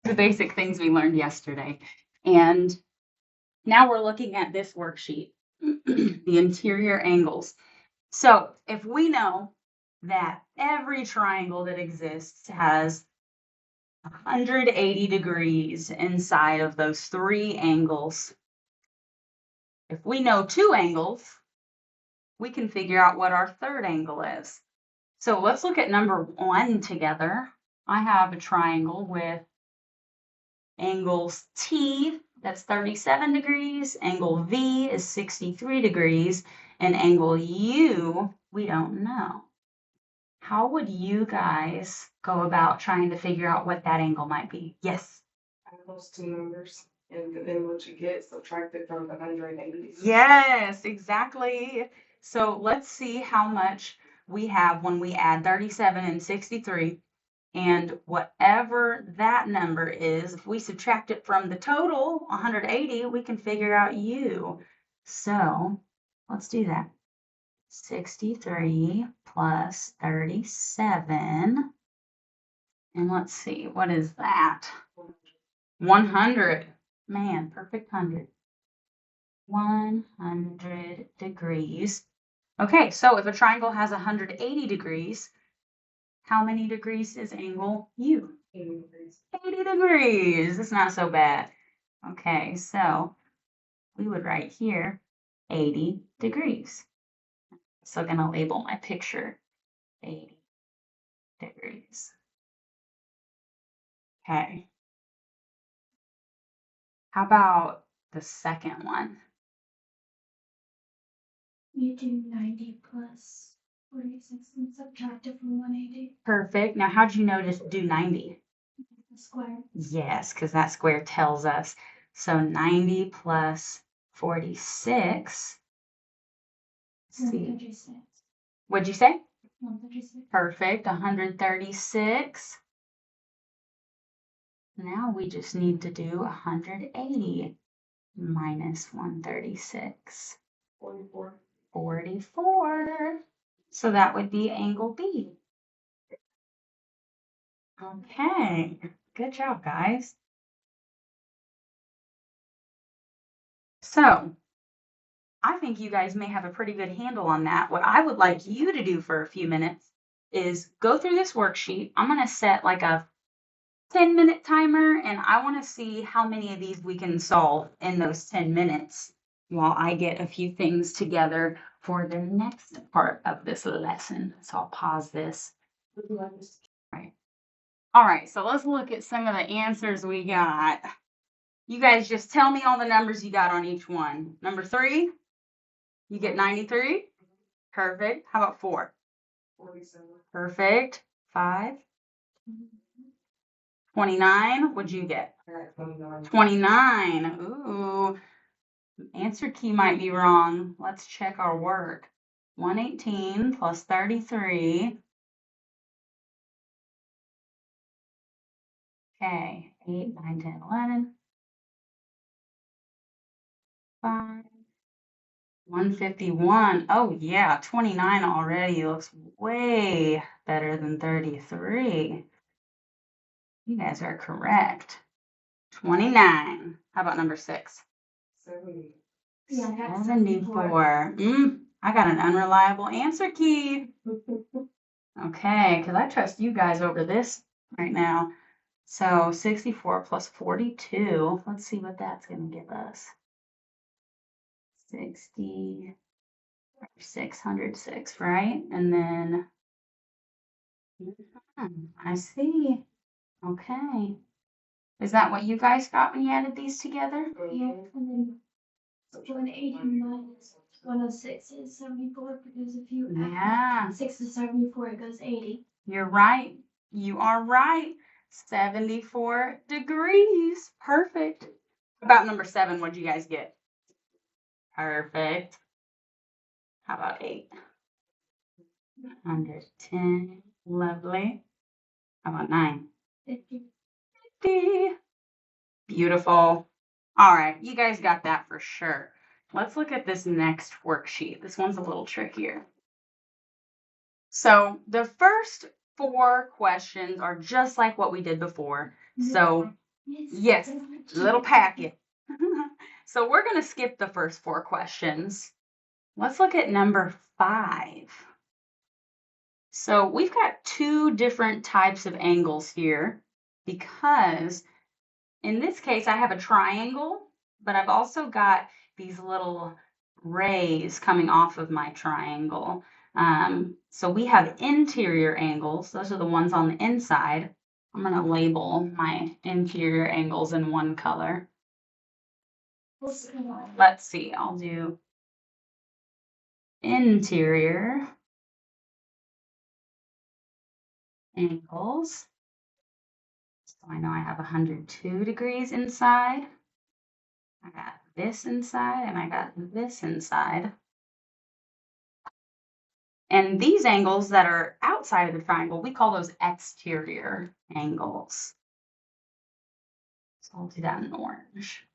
the basic things we learned yesterday. And now we're looking at this worksheet, the interior angles. So if we know that every triangle that exists has 180 degrees inside of those three angles, if we know two angles, we can figure out what our third angle is. So let's look at number 1 together. I have a triangle with angles T, that's 37 degrees, angle V is 63 degrees, and angle U, we don't know. How would you guys go about trying to figure out what that angle might be? Yes. Add those two numbers, and then what you get, subtract it from the 180. Yes, exactly. So let's see how much we have when we add 37 and 63. And whatever that number is, if we subtract it from the total, 180, we can figure out U. So let's do that. 63 plus 37. And let's see, what is that? 100. Man, perfect 100. 100 degrees. Okay, so if a triangle has 180 degrees, how many degrees is angle U? 80 degrees. 80 degrees. It's not so bad. Okay, so we would write here 80 degrees. So I'm going to label my picture 80 degrees. Okay. How about the second one? You do 90 plus 46 and subtract it from 180. Perfect. Now, how'd you know to do 90? The square. Yes, because that square tells us. So 90 plus 46. Let's see. 136. What'd you say? 136. Perfect. 136. Now we just need to do 180 minus 136. 44. 44. So that would be angle B. Okay. Good job, guys. So I think you guys may have a pretty good handle on that. What I would like you to do for a few minutes is go through this worksheet. I'm going to set like a 10-minute timer, and I want to see how many of these we can solve in those 10 minutes while I get a few things together for the next part of this lesson. So I'll pause this. All right, so let's look at some of the answers we got. You guys just tell me all the numbers you got on each one. Number 3, you get 93. Perfect. How about 4? 47. Perfect. 5. 29. What'd you get? I got 29. 29. Ooh. Answer key might be wrong. Let's check our work. 118 plus 33. Okay. 8, 9, 10, 11. 5. 151. Oh, yeah. 29 already looks way better than 33. You guys are correct. 29. How about number 6? 70. Yeah, I got 74. I got an unreliable answer key. Okay, because I trust you guys over this right now. So 64 plus 42. Let's see what that's going to give us. 60, 606, right? And then, I see. Okay. Is that what you guys got when you added these together? Yeah, and then 180 minus 106 is 74 because if you Yeah. add 6 to 74, it goes 80. You're right. You are right. 74 degrees. Perfect. About number 7, what'd you guys get? Perfect. How about 8? 110. Lovely. How about 9? 50. 50. Beautiful. All right. You guys got that for sure. Let's look at this next worksheet. This one's a little trickier. So the first 4 questions are just like what we did before. So Yes, little packet. So we're going to skip the first 4 questions. Let's look at number 5. So we've got 2 different types of angles here because in this case I have a triangle, but I've also got these little rays coming off of my triangle. So we have interior angles. Those are the ones on the inside. I'm going to label my interior angles in one color. Let's see, I'll do interior angles. So I know I have 102 degrees inside. I got this inside and I got this inside. And these angles that are outside of the triangle, we call those exterior angles. So I'll do that in orange.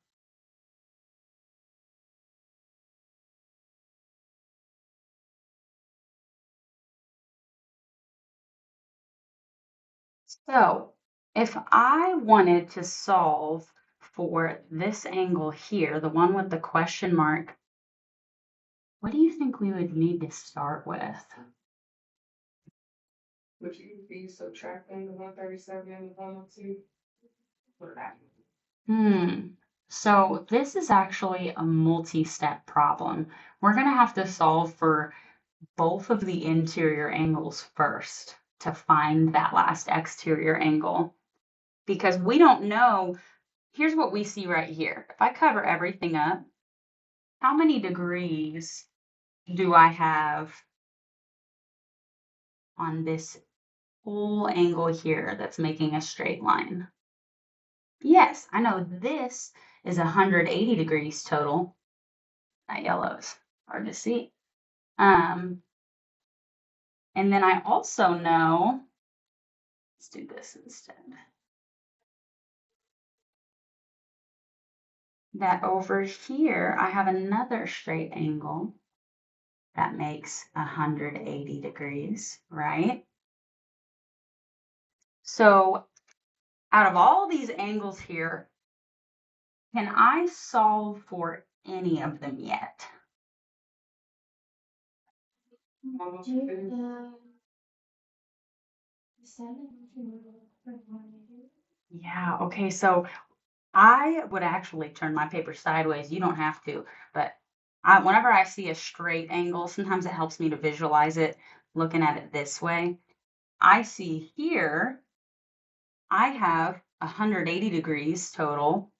So if I wanted to solve for this angle here, the one with the question mark, what do you think we would need to start with? Would you be subtracting the 137 and the 102? What that? So this is actually a multi-step problem. We're going to have to solve for both of the interior angles first to find that last exterior angle because we don't know. Here's what we see right here. If I cover everything up, how many degrees do I have on this whole angle here that's making a straight line? Yes, I know this is 180 degrees total. That yellow is hard to see. And then I also know, let's do this instead, that over here I have another straight angle that makes 180 degrees, right? So out of all these angles here, can I solve for any of them yet? Yeah, okay, so I would actually turn my paper sideways. You don't have to, but whenever I see a straight angle, sometimes it helps me to visualize it looking at it this way. I see here, I have 180 degrees total.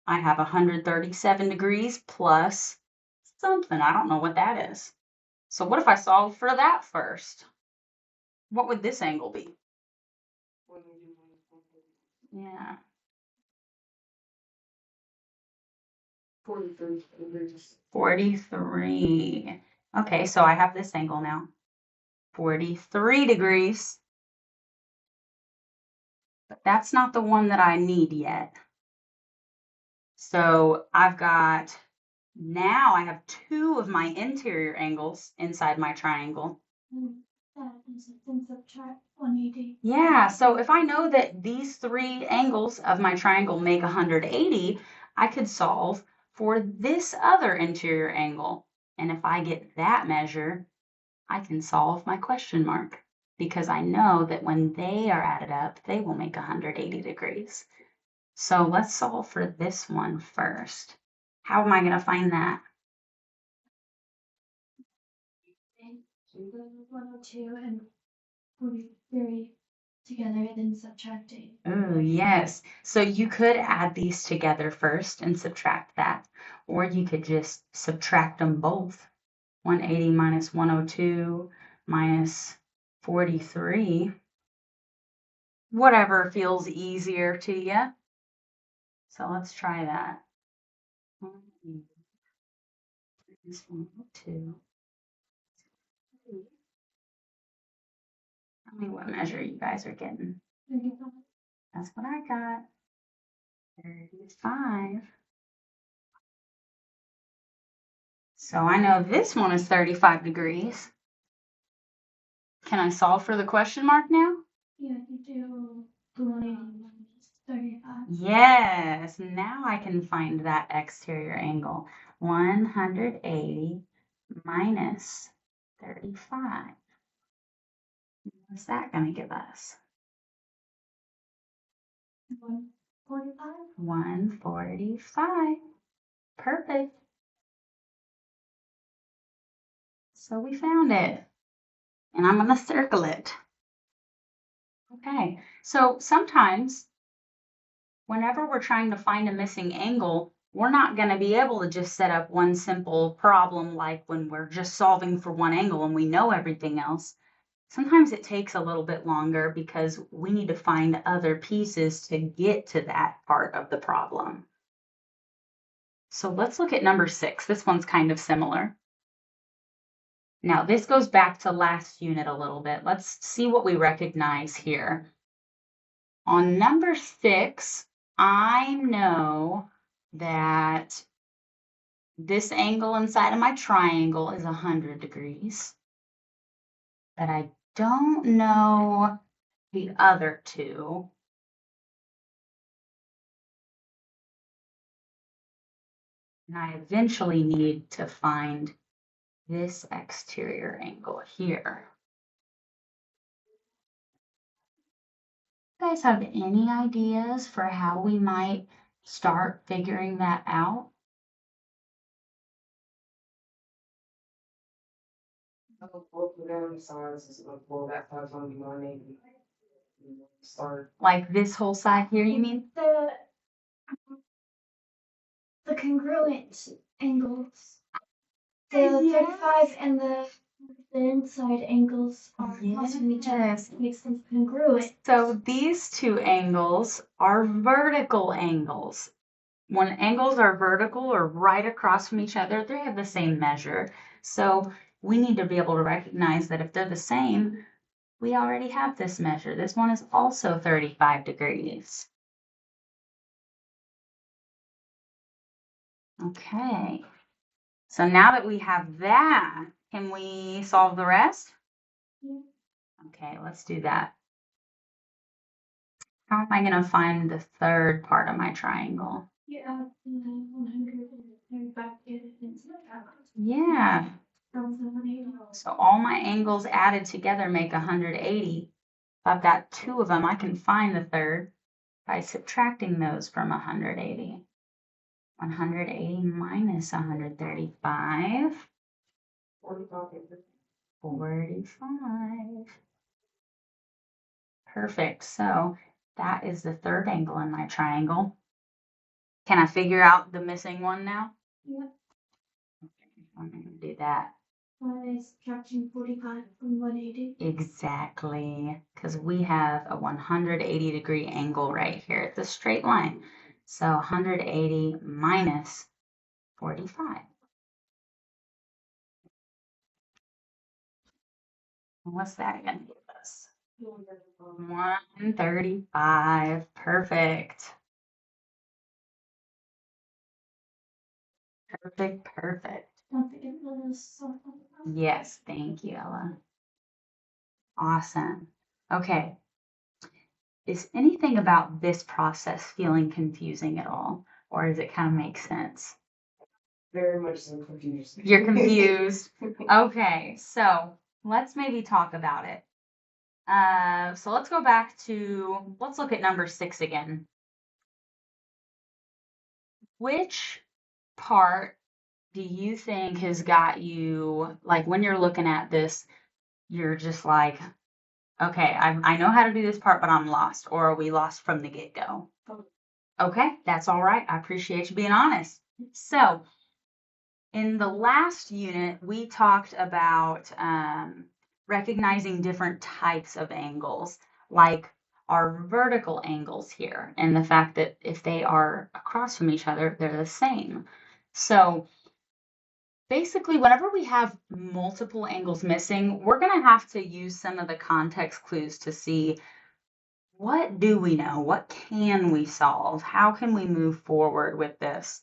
I have 137 degrees plus something. I don't know what that is. So what if I solve for that first? What would this angle be? Yeah. 43 degrees. 43. Okay, so I have this angle now. 43 degrees. But that's not the one that I need yet. So now I have 2 of my interior angles inside my triangle. That is then subtract 180. Yeah, so if I know that these 3 angles of my triangle make 180, I could solve for this other interior angle. And if I get that measure, I can solve my question mark because I know that when they are added up, they will make 180 degrees. So let's solve for this one first. How am I going to find that? 102 and 43 together, then subtracting. Oh, yes. So you could add these together first and subtract that, or you could just subtract them both. 180 minus 102 minus 43. Whatever feels easier to you. So let's try that. 180 minus 102. Tell me what measure you guys are getting. 35. That's what I got. 35. So I know this one is 35 degrees. Can I solve for the question mark now? Yeah, you do the 180 minus 35. Yes, now I can find that exterior angle. 180 minus 35. What's that going to give us? 145. 145. Perfect. So we found it. And I'm going to circle it. Okay, so sometimes whenever we're trying to find a missing angle, we're not going to be able to just set up one simple problem like when we're just solving for one angle and we know everything else. Sometimes it takes a little bit longer because we need to find other pieces to get to that part of the problem. So let's look at number 6. This one's kind of similar. Now, this goes back to last unit a little bit. Let's see what we recognize here. On number 6, I know that this angle inside of my triangle is 100 degrees, but I don't know the other two. And I eventually need to find this exterior angle here. You guys have any ideas for how we might start figuring that out? Both of them sides is well, that side's only 180. Start. Like this whole side here, you mean? The congruent angles. The 35 and the inside angles are crossing each other. Yes. It makes them congruent. So these two angles are vertical angles. When angles are vertical or right across from each other, they have the same measure. So we need to be able to recognize that if they're the same, we already have this measure. This one is also 35 degrees. Okay. So now that we have that, can we solve the rest? Yeah. Okay, let's do that. How am I going to find the third part of my triangle? You add 135 inside. Yeah. From 180. So all my angles added together make 180. If I've got two of them, I can find the third by subtracting those from 180. 180 minus 135. 45. Perfect. So that is the third angle in my triangle. Can I figure out the missing one now? Yeah. Okay, I'm going to do that. By subtracting 45 from 180. Exactly. Because we have a 180 degree angle right here. It's a straight line. So 180 minus 45. What's that going to give us? 135. Perfect. Perfect. Don't forget those. Yes, thank you, Ella. Awesome. Okay. Is anything about this process feeling confusing at all? Or does it kind of make sense? Very much so confused. You're confused. Okay, so let's maybe talk about it. So let's go back to, let's look at number 6 again. Which part do you think has got you, like when you're looking at this, you're just like, okay, I know how to do this part, but I'm lost, or are we lost from the get-go? Okay, that's all right. I appreciate you being honest. So in the last unit, we talked about recognizing different types of angles, like our vertical angles here, and the fact that if they are across from each other, they're the same. So basically, whenever we have multiple angles missing, we're going to have to use some of the context clues to see what do we know? What can we solve? How can we move forward with this?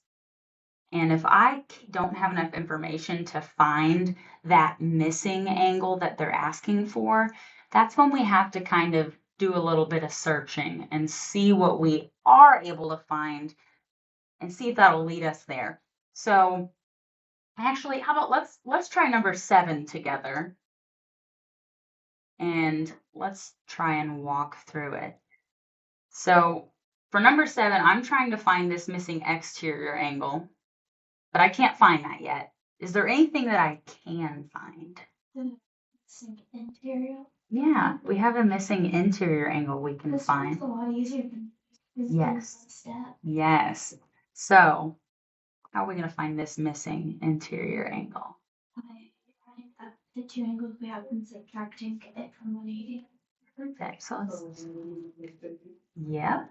And if I don't have enough information to find that missing angle that they're asking for, that's when we have to kind of do a little bit of searching and see what we are able to find and see if that'll lead us there. So actually, how about let's try number 7 together. And let's try and walk through it. So for number 7, I'm trying to find this missing exterior angle, but I can't find that yet. Is there anything that I can find? The missing interior. Yeah, we have a missing interior angle we can This find. one's a lot easier than this Yes. step. Yes. So how are we going to find this missing interior angle? By adding up the two angles we have and subtracting it from 180. Perfect. So let's, yep.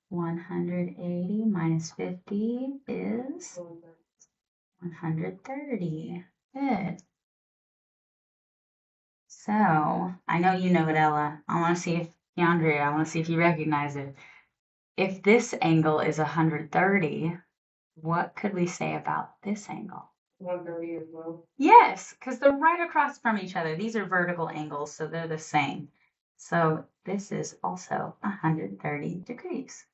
180 minus 50 is 130. Good. So I know you know it, Ella. I want to see if Keandria, I want to see if you recognize it. If this angle is 130, what could we say about this angle? 130 as well. Yes, because they're right across from each other. These are vertical angles, so they're the same. So this is also 130 degrees.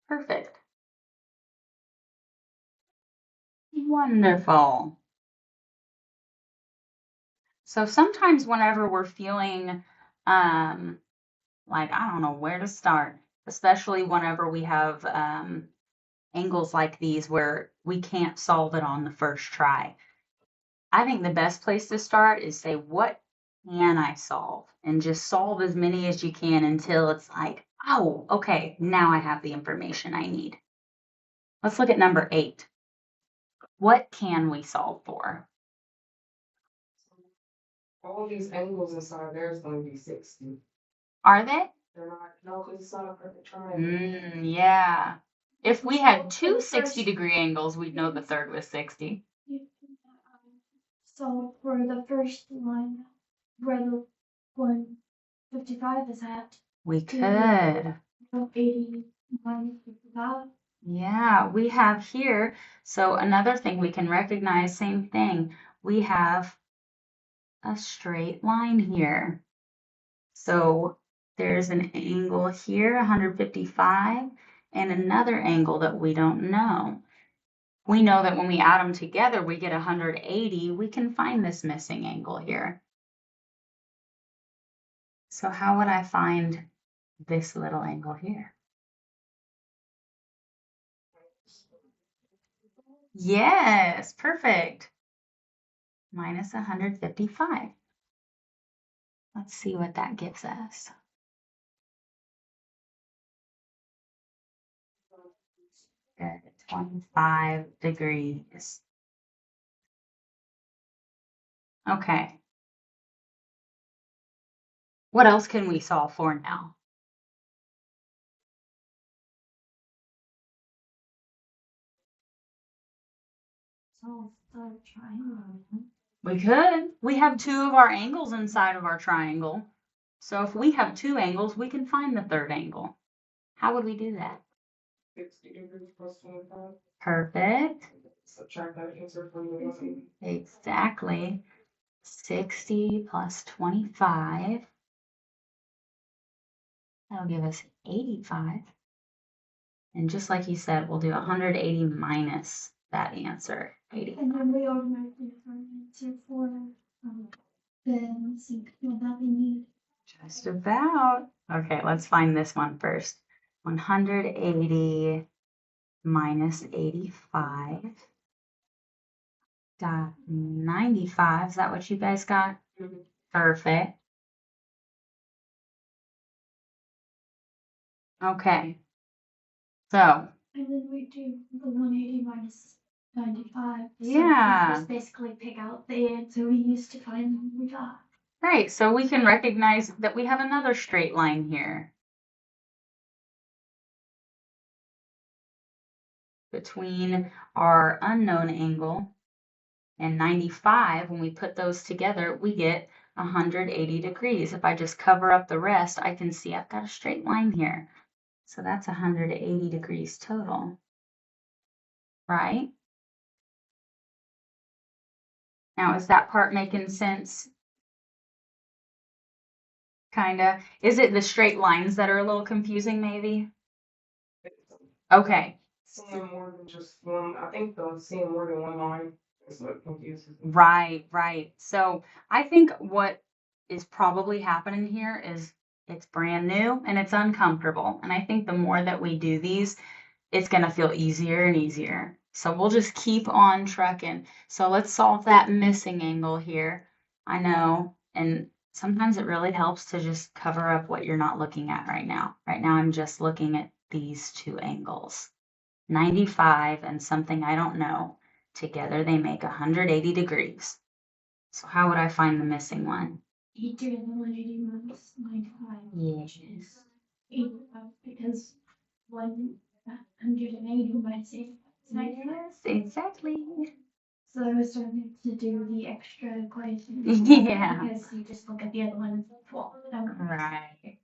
Perfect. Wonderful. So sometimes whenever we're feeling like I don't know where to start, especially whenever we have angles like these where we can't solve it on the first try, I think the best place to start is say, what can I solve? And just solve as many as you can until it's like, oh, okay, now I have the information I need. Let's look at number 8. What can we solve for? All these angles inside there is going to be 60. Are they? They're not, no, because it's not a perfect triangle. Yeah. If we had two 60-degree angles, we'd know the third was 60. So for the first one, where the 155 is at, We could. 80 minus 55. Yeah, we have here. So another thing we can recognize, same thing. We have a straight line here. So there's an angle here, 155, and another angle that we don't know. We know that when we add them together, we get 180. We can find this missing angle here. So how would I find this little angle here? Yes, perfect. Minus 155. Let's see what that gives us. Good, 25 degrees. Okay. What else can we solve for now? So the triangle. We could. We have 2 of our angles inside of our triangle. So if we have 2 angles, we can find the third angle. How would we do that? 60 degrees plus 25. Perfect. Subtract that answer from the 180. Exactly. 60 plus 25. That'll give us 85. And just like you said, we'll do 180 minus that answer, 80. And then we automatically find the answer for the missing field that we need. Just about. Okay, let's find this one first. 180 minus 85. Got 95. Is that what you guys got? Mhm. Perfect. Okay. So, And then we do the 180 minus 95. Yeah. So we just basically pick out the answer we used to find what we got. right, so we can recognize that we have another straight line here between our unknown angle and 95. When we put those together, we get 180 degrees. If I just cover up the rest, I can see I've got a straight line here. So that's 180 degrees total, right? Now, is that part making sense? Kinda. Is it the straight lines that are a little confusing, maybe? Okay. Seeing more than just one, I think seeing more than one line is what confuses me. Right, right. So I think what is probably happening here is it's brand new and it's uncomfortable. And I think the more that we do these, it's going to feel easier and easier. So we'll just keep on trucking. So let's solve that missing angle here. I know. And sometimes it really helps to just cover up what you're not looking at right now. Right now, I'm just looking at these two angles, 95 and something I don't know. Together, they make 180 degrees. So how would I find the missing one? You do the 180 minus 95. Yes. 85 because 180 minus 85 is 95. Yes, exactly. So I was starting to do the extra equation. Yeah. Because you just look at the other one and swap it out. Right.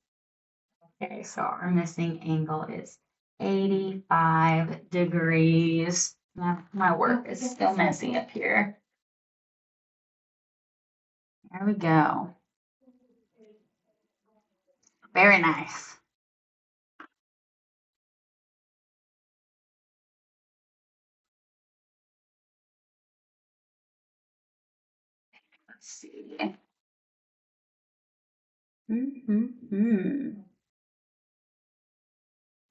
Okay, so our missing angle is 85 degrees. My work is still messy up here. There we go. Very nice. Let's see.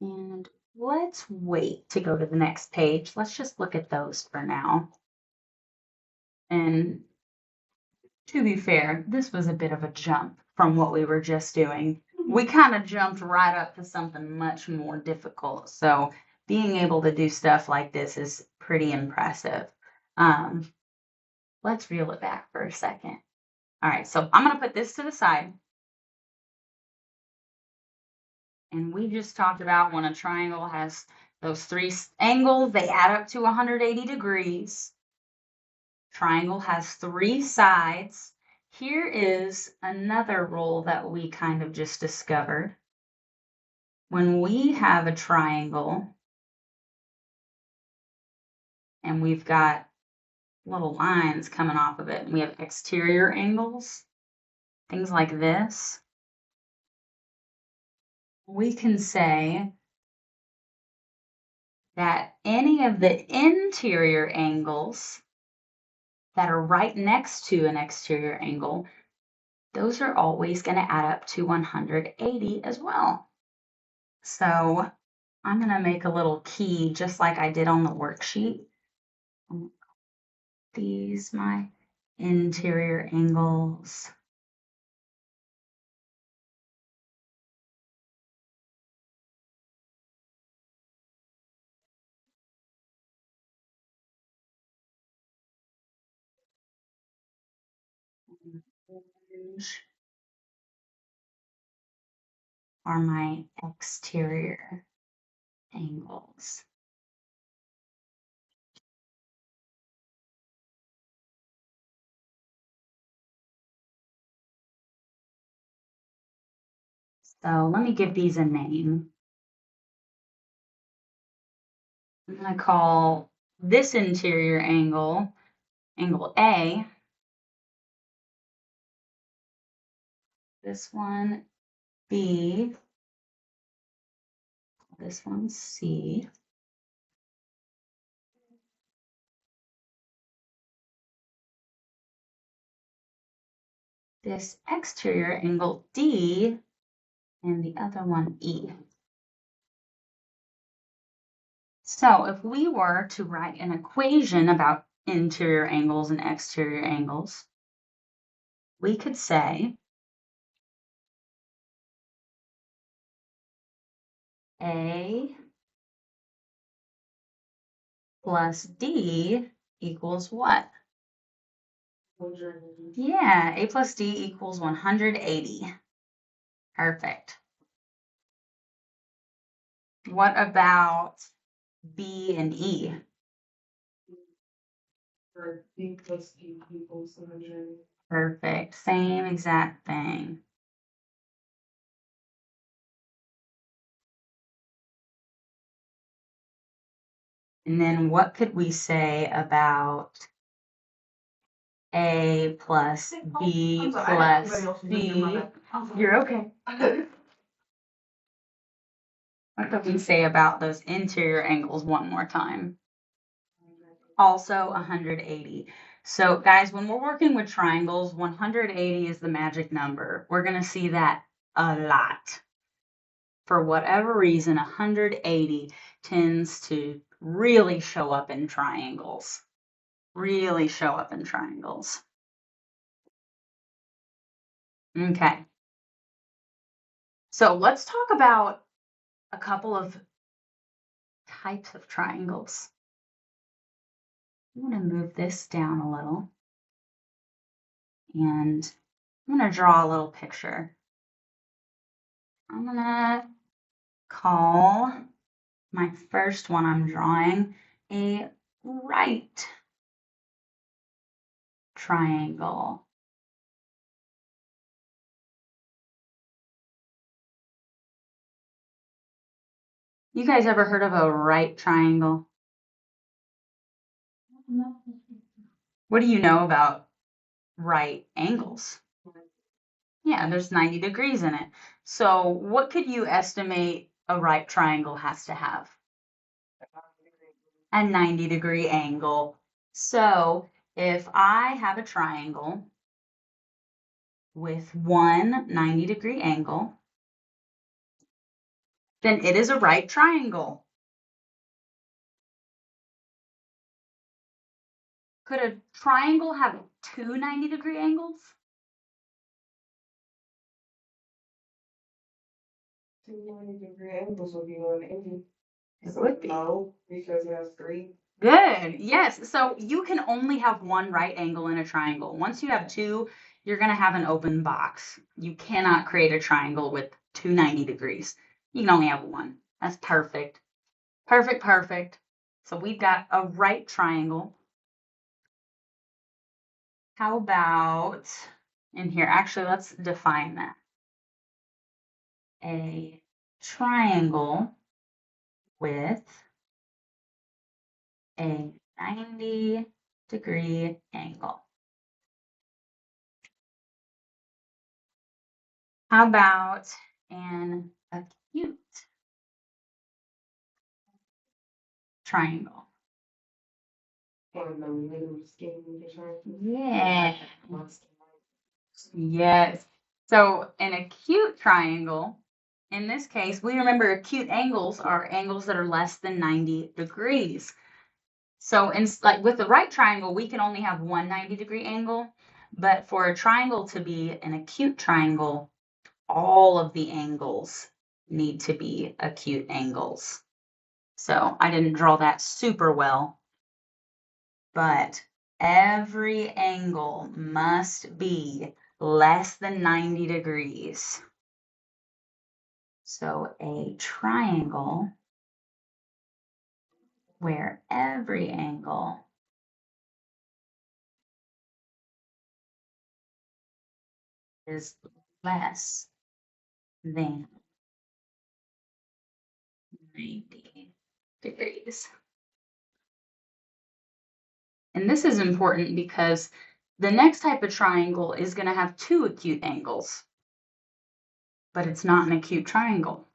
And let's wait to go to the next page. Let's just look at those for now. And to be fair, this was a bit of a jump from what we were just doing. We kind of jumped right up to something much more difficult. So being able to do stuff like this is pretty impressive. Let's reel it back for a second. All right, so I'm going to put this to the side. And we just talked about when a triangle has those three angles, they add up to 180 degrees. Triangle has three sides. Here is another rule that we kind of just discovered. When we have a triangle and we've got little lines coming off of it, and we have exterior angles, things like this, we can say that any of the interior angles that are right next to an exterior angle, those are always going to add up to 180 as well. So I'm going to make a little key just like I did on the worksheet. These my interior angles. Orange are my exterior angles. So let me give these a name. I'm going to call this interior angle angle A. This one B. This one C. This exterior angle D, and the other one E. So if we were to write an equation about interior angles and exterior angles, we could say A plus D equals what? 180. Yeah, A plus D equals 180. Perfect. What about B and E? Or B plus D equals 180. Perfect. Same exact thing. And then what could we say about A plus B I'm sorry, I didn't plus know everybody else was in C. my bed. You're okay. What did we say about those interior angles one more time? Also 180. So guys, when we're working with triangles, 180 is the magic number. We're going to see that a lot. For whatever reason, 180 tends to really show up in triangles. Really show up in triangles. Okay. So let's talk about a couple of types of triangles. I'm going to move this down a little. And I'm going to draw a little picture. I'm going to call my first one I'm drawing a right triangle. You guys ever heard of a right triangle? What do you know about right angles? Yeah, there's 90 degrees in it. So what could you estimate a right triangle has to have? A 90-degree angle. So if I have a triangle with one 90-degree angle, then it is a right triangle. Could a triangle have two 90-degree angles? Two 90-degree angles would be 180. It would be. No, because it has 3. Good. Yes. So you can only have one right angle in a triangle. Once you have two, you're going to have an open box. You cannot create a triangle with two 90 degrees. You can only have one. That's perfect. Perfect, perfect. So we've got a right triangle. How about in here? Actually, let's define that. A triangle with a 90-degree angle. How about an acute triangle? Yeah. Yes. So an acute triangle, in this case, we remember acute angles are angles that are less than 90 degrees. So like with the right triangle, we can only have one 90-degree angle, but for a triangle to be an acute triangle, all of the angles need to be acute angles. So I didn't draw that super well, but every angle must be less than 90 degrees. So a triangle where every angle is less than 90 degrees. And this is important because the next type of triangle is going to have two acute angles, but it's not an acute triangle.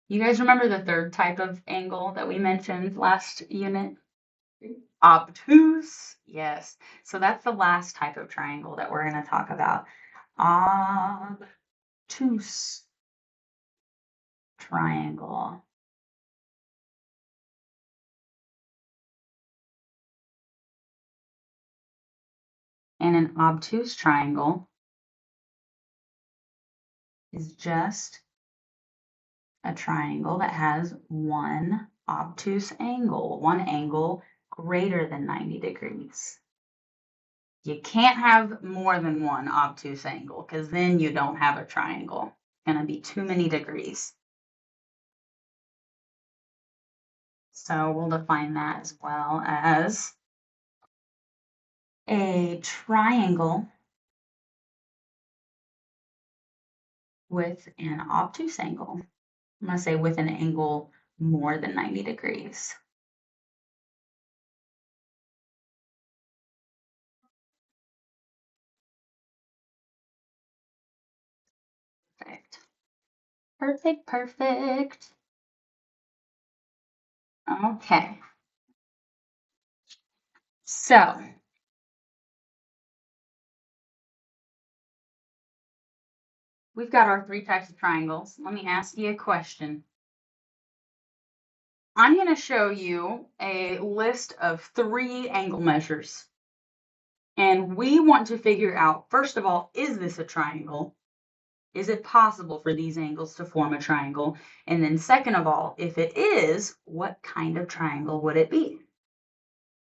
You guys remember the third type of angle that we mentioned last unit? Obtuse. Yes. So that's the last type of triangle that we're going to talk about. Obtuse triangle. And an obtuse triangle is just a triangle that has one obtuse angle, one angle greater than 90 degrees. You can't have more than one obtuse angle because then you don't have a triangle. It's going to be too many degrees. So we'll define that as well as a triangle with an obtuse angle. I'm going to say with an angle more than 90 degrees. Perfect, perfect. Okay. So we've got our 3 types of triangles. Let me ask you a question. I'm going to show you a list of 3 angle measures. And we want to figure out, first of all, is this a triangle? Is it possible for these angles to form a triangle? And then second of all, if it is, what kind of triangle would it be?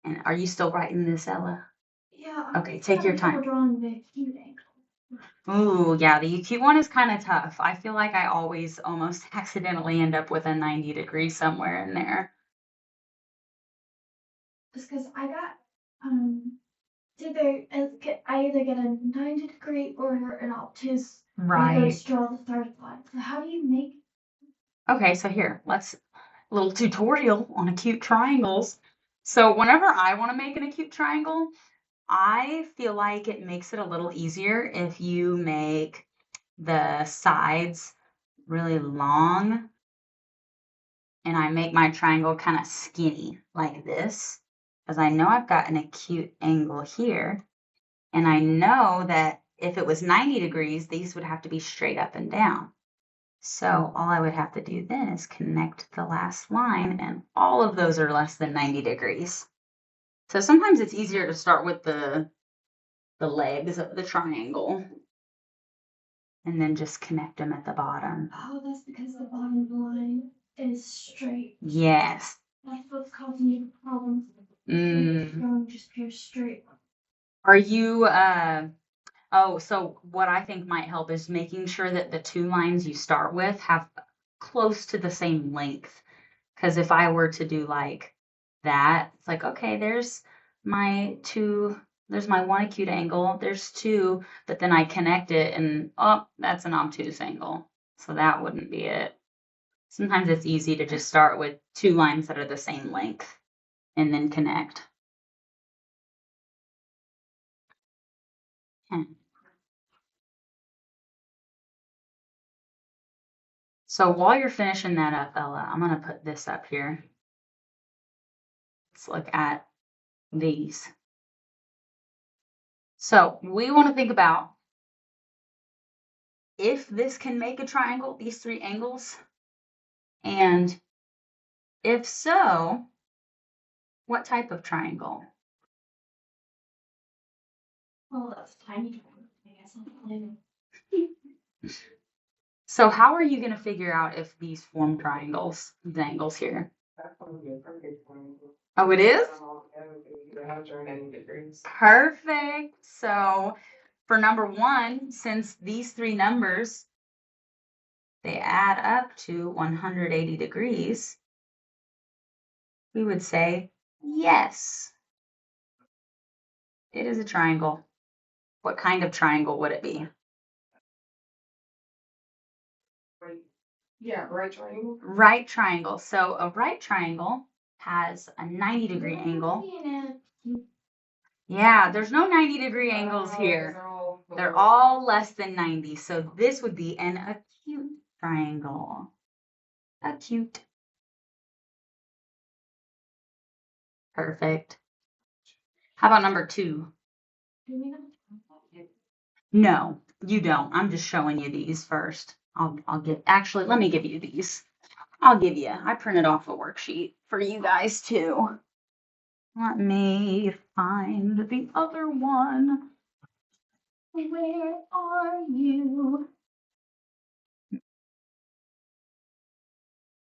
And are you still writing this, Ella? Yeah. Okay, take your time. Drawing the acute angle. Ooh, yeah, the acute one is kind of tough. I feel like I always almost accidentally end up with a 90 degree somewhere in there. Just because I got I either get a 90 degree or an obtuse. Right. Draw the third line. So how do you make? Okay, so here, let's little tutorial on acute triangles. So whenever I want to make an acute triangle, I feel like it makes it a little easier if you make the sides really long and I make my triangle kind of skinny like this, because I know I've got an acute angle here, and I know that if it was 90 degrees, these would have to be straight up and down. So all I would have to do then is connect the last line, and all of those are less than 90 degrees. So sometimes it's easier to start with the legs of the triangle and then just connect them at the bottom. Oh, that's because the bottom line is straight. Yes. That's what's causing you the problems. Mm. Just pure straight. Are you oh, so what I think might help is making sure that the 2 lines you start with have close to the same length. Because if I were to do like that, it's like, okay, there's my 1 acute angle, there's 2, but then I connect it and oh, that's an obtuse angle. So that wouldn't be it. Sometimes it's easy to just start with 2 lines that are the same length and then connect. Okay. So while you're finishing that up, Ella, I'm going to put this up here. Let's look at these. So we want to think about if this can make a triangle, these 3 angles, and if so, what type of triangle? Well, that's tiny. I guess I'll So how are you going to figure out if these form triangles, the angles here? Oh, it is? Perfect. So for number 1, since these 3 numbers, they add up to 180 degrees, we would say, yes, it is a triangle. What kind of triangle would it be? Yeah, right triangle. Right triangle. So a right triangle has a 90 degree angle. Yeah, there's no 90 degree angles here. They're all less than 90. So this would be an acute triangle. Acute. Perfect. How about number 2? No, you don't. I'm just showing you these first. Actually, let me give you these. I printed off a worksheet for you guys too. Let me find the other one. Where are you?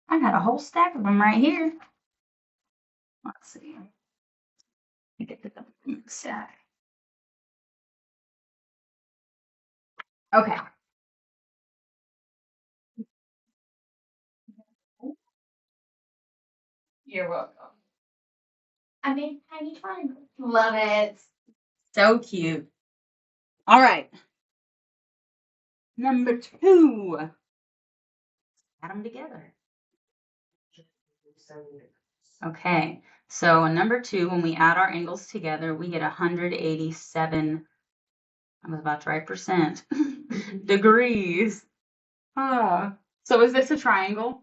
I got a whole stack of them right here. Let's see. Let me get to the stack. Okay. You're welcome. I made a tiny triangle. Love it. So cute. All right. Number 2. Add them together. Okay. So in number 2, when we add our angles together, we get 187. I was about to write percent degrees. Ah, So is this a triangle?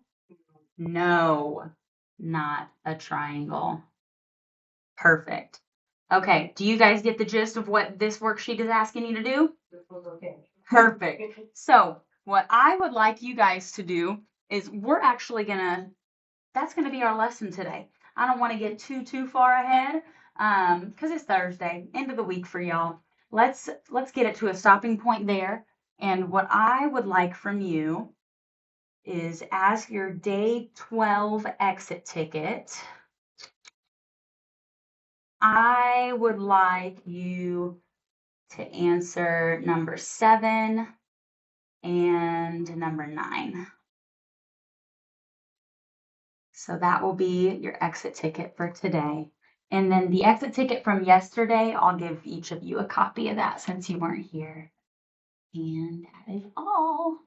No, not a triangle. Perfect. Okay, do you guys get the gist of what this worksheet is asking you to do? This was okay. Perfect. So what I would like you guys to do is we're actually that's gonna be our lesson today. I don't want to get too far ahead, because it's Thursday, end of the week for y'all. Let's get it to a stopping point there. And what I would like from you is, as your day 12 exit ticket, I would like you to answer number 7 and number 9. So that will be your exit ticket for today. And then the exit ticket from yesterday, I'll give each of you a copy of that since you weren't here. And that is all.